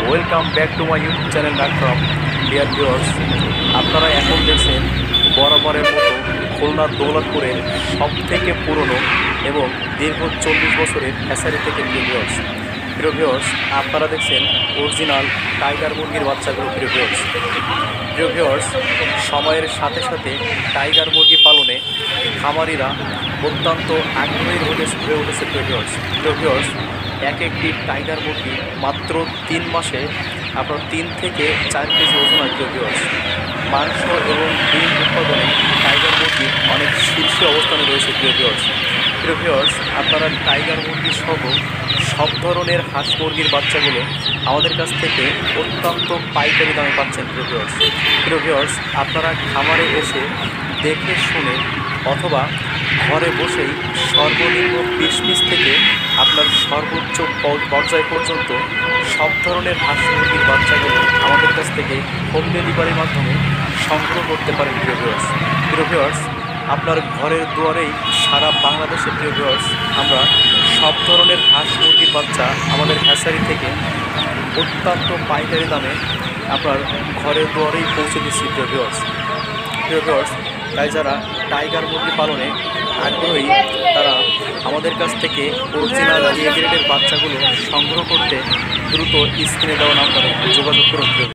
Welcome back to my YouTube channel ডাকফ্রম dear viewers. আপনারা এখন দেখছেন বরাবরের মতো খুলনার দৌলতপুরের সবথেকে পুরনো এবং দীর্ঘ 40 বছরের হ্যাচারি থেকে প্রিয় ভিউয়ার্স আপনারা দেখছেন অরিজিনাল টাইগার মুরগির বাচ্চাগুলো। প্রিয় ভিউয়ার্স সময়ের সাথে সাথে টাইগার মুরগি পালনে খামারিরা অত্যন্ত আগ্রহী হয়ে উঠেছে। প্রিয় ভিউয়ার্স এক একটি টাইগার মুরগি মাত্র 3 মাসে আপনার 3 থেকে 4 কেজি ওজন হয়। প্রিয় ভিউয়ার্স মাংস এবং ডিম উৎপাদনে টাইগার মুরগি অনেক শীর্ষে অবস্থানে রয়েছে। প্রিয় ভিউয়ার্স আপনারা টাইগার মুরগি সহ সব ধরনের হাঁস মুরগির বাচ্চাগুলো আমাদের কাছ থেকে অত্যন্ত পাইকারি দামে পাচ্ছেন। প্রিয় ভিউয়ার্স আপনারা খামারে এসে দেখে শুনে অথবা ঘরে বসেই সর্বনিম্ন 20 পিস থেকে আপনার সর্বোচ্চ পর্যায় পর্যন্ত সব ধরনের হাঁস মুরগির বাচ্চাগুলো আমাদের কাছ থেকে হোম ডেলিভারির মাধ্যমে সংগ্রহ করতে পারেন। প্রিয় ভিউয়ার্স আপনার ঘরের দুয়ারেই সারা বাংলাদেশে প্রিয় ভিউয়ার্স আমরা সব ধরনের হাঁস মুরগির বাচ্চা আমাদের হ্যাচারি থেকে অত্যন্ত পাইকারি দামে আপনার ঘরের দুয়ারেই পৌঁছে দিচ্ছি। প্রিয় ভিউয়ার্স তাই যারা টাইগার মুরগি পালনে আগ্রহী তারা আমাদের কাছ থেকে অরিজিনাল এ গ্রেডের বাচ্চাগুলো সংগ্রহ করতে দ্রুত স্ক্রিনে দেওয়া নাম্বারে যোগাযোগ করুন।